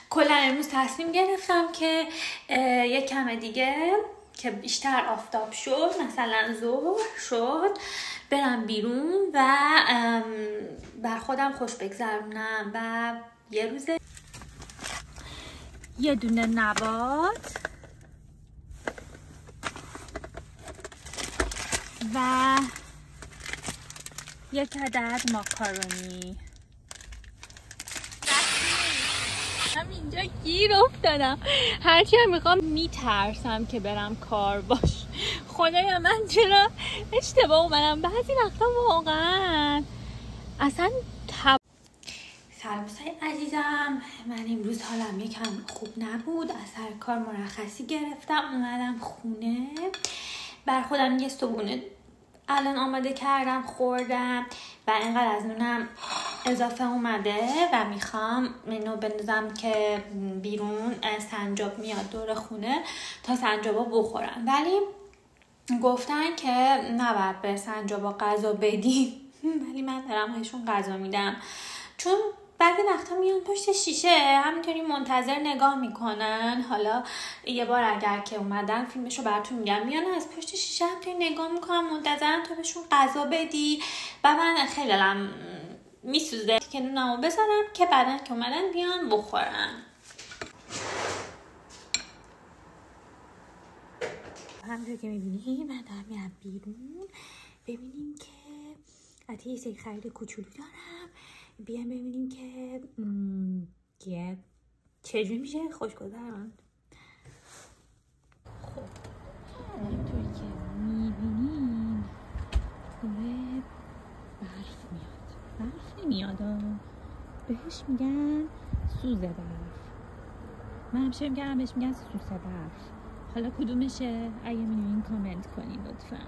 کلا امروز تصمیم گرفتم که یک کم دیگه که بیشتر آفتاب شد، مثلا ظهر شد، برم بیرون و بر خودم خوش بگذرونم و یه روز یه دونه نبات و یک عدد ماکارونی. هم اینجا گیر افتادم، هرچی هم میخوام میترسم که برم کار باش. خدایا من چرا اشتباه اومدم بعضی وقتا واقعا اصلا سلامسای عزیزم، من امروز حالم یکم خوب نبود، از سر کار مرخصی گرفتم اومدم خونه، بر خودم یه صبحونه الان آماده کردم خوردم و اینقدر از نونم اضافه اومده و میخوام اینو بندازم که بیرون سنجاب میاد دور خونه تا سنجابا بخورن، ولی گفتن که نباید به سنجابا غذا بدین ولی من دارم بهشون غذا میدم، چون بعضی وقتا میان پشت شیشه همینطوری منتظر نگاه میکنن. حالا یه بار اگر که اومدن فیلمشو براتون میگم، میان از پشت شیشه همینطوری نگاه میکنن منتظرن تو بهشون غذا بدی و من خیلی دلم میسوزه که نونمو بذارم که بعدن که اومدن بیان بخورن. همونطور که میبینیم من دارم میرم بیرون، ببینیم که حتی یه سری خرید کوچولو دارم، بیام ببینیم که چجوری میشه خوشگذران. خب همونطور که میبینیم خونه برف میاد، برف نمیاد بهش میگن سوزه برف، من همیشه میگم بهش میگن سوزه برف. حالا کدومشه؟ اگه میدونین کامنت کنین لطفا.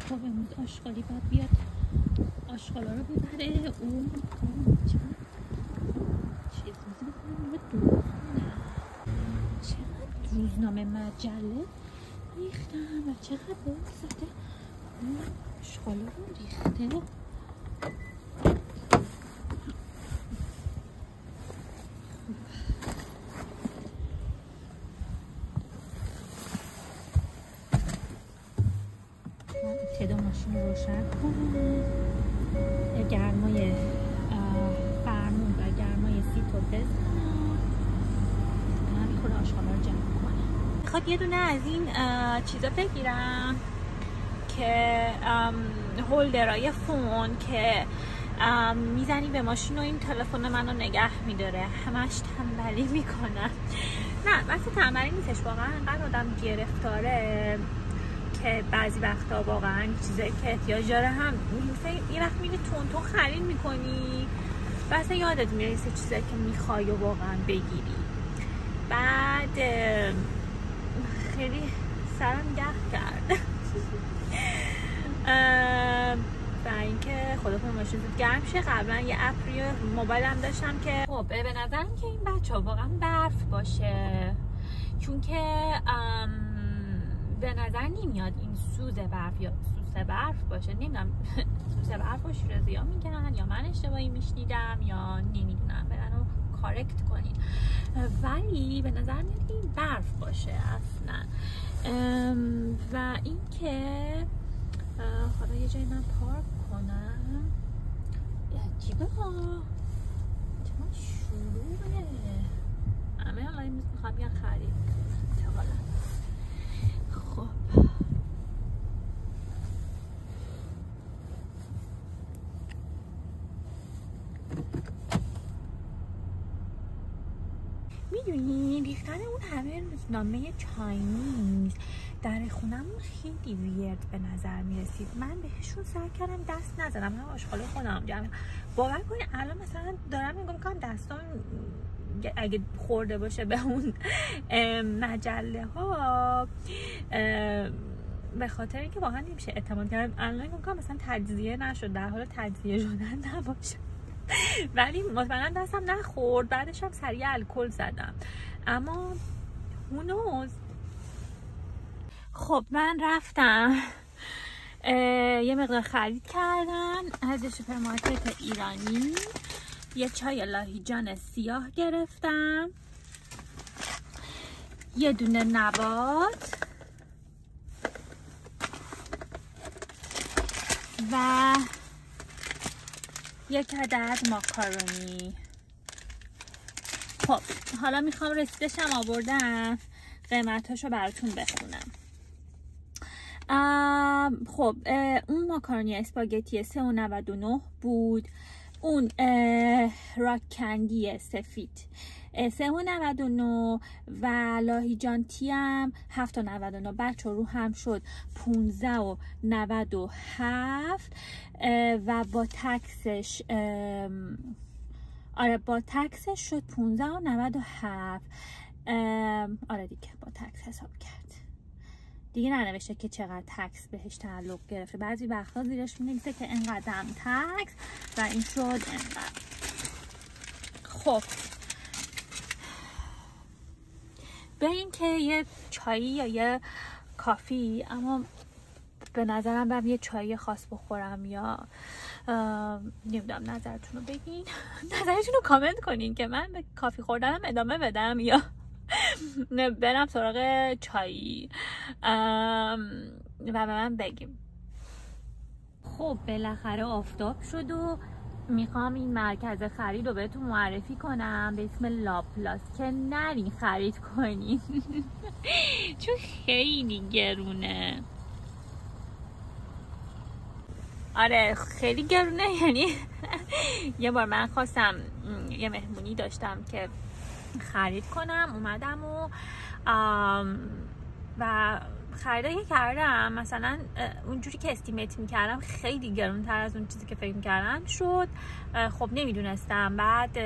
خب امروز آشغالی باید بیاد آشغالا رو ببره اون چیزی بکنم رو دورخونه. چقدر روزنامه مجله ریختم و چقدر باید زده اون آشغالا رو ریخته. ابتدا ماشین رو روشن کنم، گرمای فرمون و گرمای سیتو بزنم، من میخوره آشغالا رو جمع کنم. میخواد یه دونه از این چیزا بگیرم که هولدرای فون که میزنی به ماشین و این تلفن منو نگه میداره، همش تنبلی میکنم. نه وقتی تنبلی نیستش، واقعا انقدر آدم گرفتاره که بعضی وقتا واقعا چیزایی که احتیاج داره هم یه وقت میری تون خرید میکنی و اصلا یادت میره یه چیزایی که میخوای و واقعا بگیری. بعد خیلی سرم گرد کرد و اینکه خداپون ماشین زود گرم شه. قبلا یه اپ روی موبایلم داشتم که خب به نظرم که این بچه‌ها واقعا برف باشه، چون که به نظر نمیاد این سوزه برف یا سوسه برف باشه. نمیدونم سوسه برف رو شیرازی‌ها میگن یا من اشتباهی میشنیدم یا نمیدونم، برنو کارکت کنین، ولی به نظر میاد این برف باشه اصلا. و اینکه حالا یه جایی من پارک کنم، عجیبه ها چون شروعه همه حالا این میخوام یا خرید حالا. خب میدونی ریختن اون همه روزنامه چاینیز در خونمون خیلی ویرد به نظر میرسید. من بهشون سعی کردم دست نزنم، من آشغال خودم جمع. باور کنید الان مثلا دارم نگاه میکنم دستام اگه خورده باشه به اون مجله ها، به خاطر اینکه واقعا نمیشه اعتماد کرد. الان نگاه میکنم مثلا تجزیه نشد، در حال تجزیه شدن نباشه ولی مطمئنا دستم نخورد. بعدش هم سریع الکل زدم، اما هونوز. خب من رفتم یه مقدار خرید کردم از سوپرمارکت ایرانی یه چای لاهیجان سیاه گرفتم، یه دونه نبات و یک عدد ماکارونی. خب حالا میخوام رسیدشم آوردم قیمتاشو براتون بخونم. خب اون ماکارونی اسپاگتی 3.99 بود، اون راک کندی سفید 3.99 و لاهیجانتی هم 7.99. بچه رو هم شد 15.97 و با تکسش با تکسش شد 15.97. آره دیگه با تکس حساب کرد دیگه، ننوشته که چقدر تکس بهش تعلق گرفته. بعضی وقتا زیرش می‌نویسه که اینقدر تکس و این شد اینقدر. خب بریم که یه چایی یا یه کافی، اما به نظرم برم یه چایی خاص بخورم یا نمیدونم، نظرتون رو بگین، نظرتون رو کامنت کنین که من به کافی خوردنم ادامه بدم یا برم سراغ چایی و به من بگیم. خب بالاخره آفتاب شد و میخوام این مرکز خرید رو بهتون معرفی کنم به اسم لاپلاس که نرین خرید کنین چون خیلی گرونه. آره خیلی گرونه. یعنی یه بار من خواستم، یه مهمونی داشتم که خرید کنم، اومدم و خریدایی کردم، مثلا اونجوری که استیمیت میکردم خیلی گرونتر از اون چیزی که فکر میکردم شد. خب نمیدونستم. بعد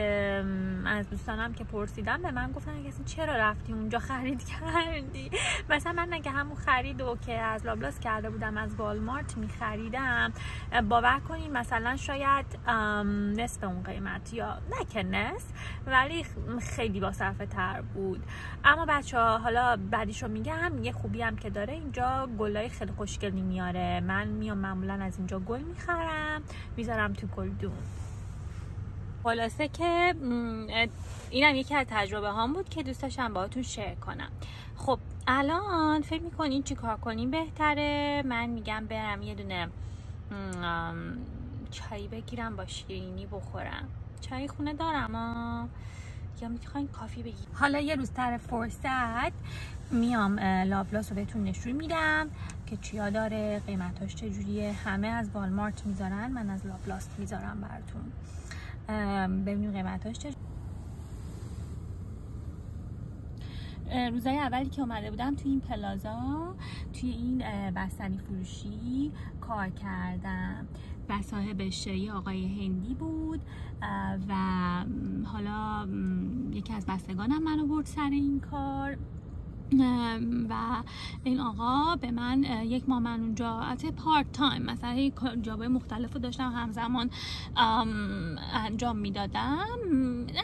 از دوستانم که پرسیدم به من گفتن اصلا چرا رفتی اونجا خرید کردی. مثلا من اگه همون خریدو که از لابلاس کرده بودم از والمارت میخریدم، باور کنین مثلا شاید نصف اون قیمت، یا نه که نصف، ولی خیلی با صرفه تر بود. اما بچه ها حالا بعدیشو میگم، یه خوبی هم که داره اینجا گلای خیلی خوشگلی میاره. من میام معمولا از اینجا گل میخرم میذارم تو گلدون. خلاصه که اینم یکی از تجربه هام بود که دوست داشتم باهاتون شیر کنم. خب الان فکر میکنین چی کار کنیم بهتره؟ من میگم برم یه دونه چای بگیرم با شیرینی بخورم. چای خونه دارم یا میخواین کافی بگیرم؟ حالا یه روز تر فرصت میام لاپلاس رو بهتون نشون میدم که چیا داره، قیمتاش چجوریه. همه از والمارت میذارن، من از لاپلاس میذارم براتون. ببینیم قیمتاش چجوریه. روزای اولی که اومده بودم توی این پلازا، توی این بستنی فروشی کار کردم و صاحبش یه آقای هندی بود و حالا یکی از بستگانم منو برد سر این کار و این آقا به من یک ماه من اونجا البته پارت تایم مثلا جابای مختلف رو داشتم همزمان انجام میدادم،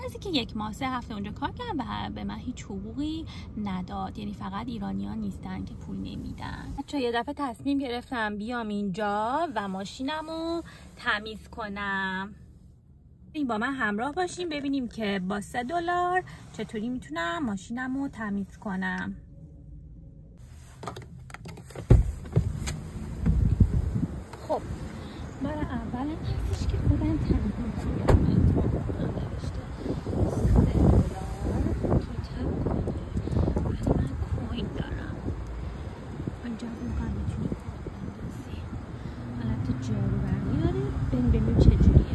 نزدیک یک ماه 3 هفته اونجا کار کردم و به من هیچ حقوقی نداد. یعنی فقط ایرانیان نیستن که پول نمیدن. بچه‌ها یه دفعه تصمیم گرفتم بیام اینجا و ماشینمو تمیز کنم. این با من همراه باشیم ببینیم که با $3 چطوری میتونم ماشینمو تمیز کنم. خب بار اول هستش که خودم تمیز کنم. نوشته $3 توتال کنه، ولی من کوین دارم. اینجا واقعا میتونی کد بندازی. حالت جاروبرقی داره. ببینیم چجوریه.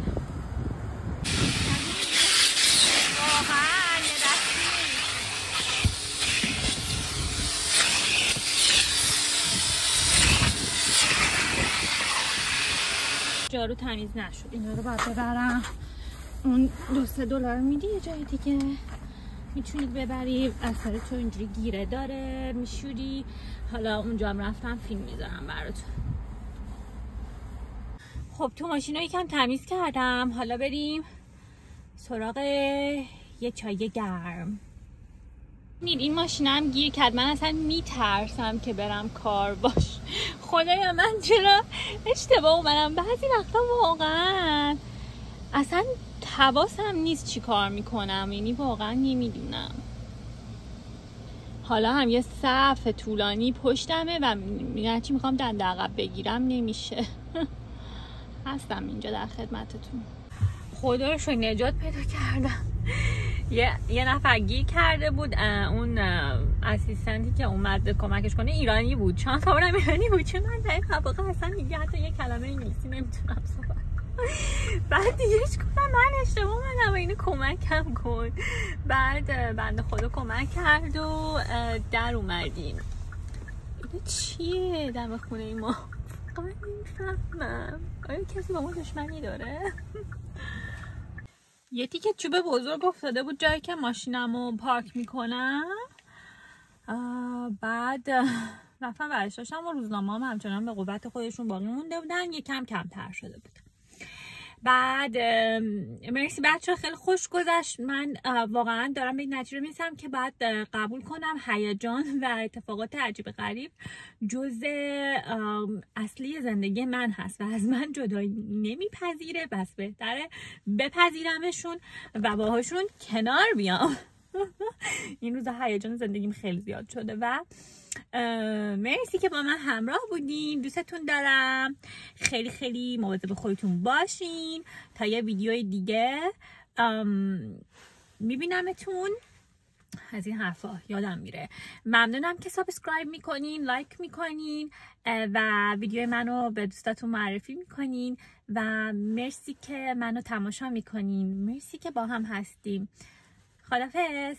جارو تمیز نشد، اینا رو باید ببرم. اون $2-3 میدی یه جای دیگه میتونید ببری. اثر تو اینجوری گیره داره میشوری. حالا اونجا هم رفتم فیلم میذارم براتون. خب تو ماشین رو یکم تمیز کردم، حالا بریم سراغ یه چای گرم. این ماشینم گیر کرد، من اصلا میترسم که برم کار باش. خدایا من چرا اشتباه اومدم. بعضی وقتا واقعا اصلا حواسم نیست چی کار میکنم، یعنی واقعا نمیدونم. حالا هم یه صف طولانی پشتمه و میگن چی میخوام دنده عقب بگیرم نمیشه. هستم اینجا در خدمتتون. خدا رو شکر نجات پیدا کردم. یه نفر گیر کرده بود، اون اسیستنتی که اومد کمکش کنه ایرانی بود، شانس آوردم ایرانی بود، چون من در واقع اصلا دیگه حتی یه کلمه انگلیسی نمیتونم صحبت. بعد دیگه گفتم من اشتباه اومدم، اینو کمکم کن. بعد بنده خدا کمک کرد و در اومدیم. اینه چیه دم خونه ما؟ واقعا نمیفهمم. آیا کسی با ما دشمنی داره؟ یه تیکه چوب بزرگ افتاده بود جایی که ماشینمو پارک میکنم. بعد رفتم ورش داشتم و روزنامه هم همچنان به قوت خودشون باقی مونده بودن، یکم کمتر شده بود. بعد مرسی بچه، خیلی خوش گذشت. من واقعا دارم به این نتیجه میرسم که باید قبول کنم هیجان و اتفاقات عجیب غریب جزء اصلی زندگی من هست و از من جدایی نمیپذیره، بس بهتره بپذیرمشون و باهاشون کنار بیام. این روزا هیجان زندگیم خیلی زیاد شده و مرسی که با من همراه بودین. دوستتون دارم. خیلی خیلی مواظب خودتون باشین. تا یه ویدیوی دیگه میبینمتون. از این حرفا یادم میره. ممنونم که سابسکرایب میکنین، لایک میکنین و ویدیو منو به دوستاتون معرفی میکنین و مرسی که منو تماشا میکنین. مرسی که با هم هستیم. خداحافظ.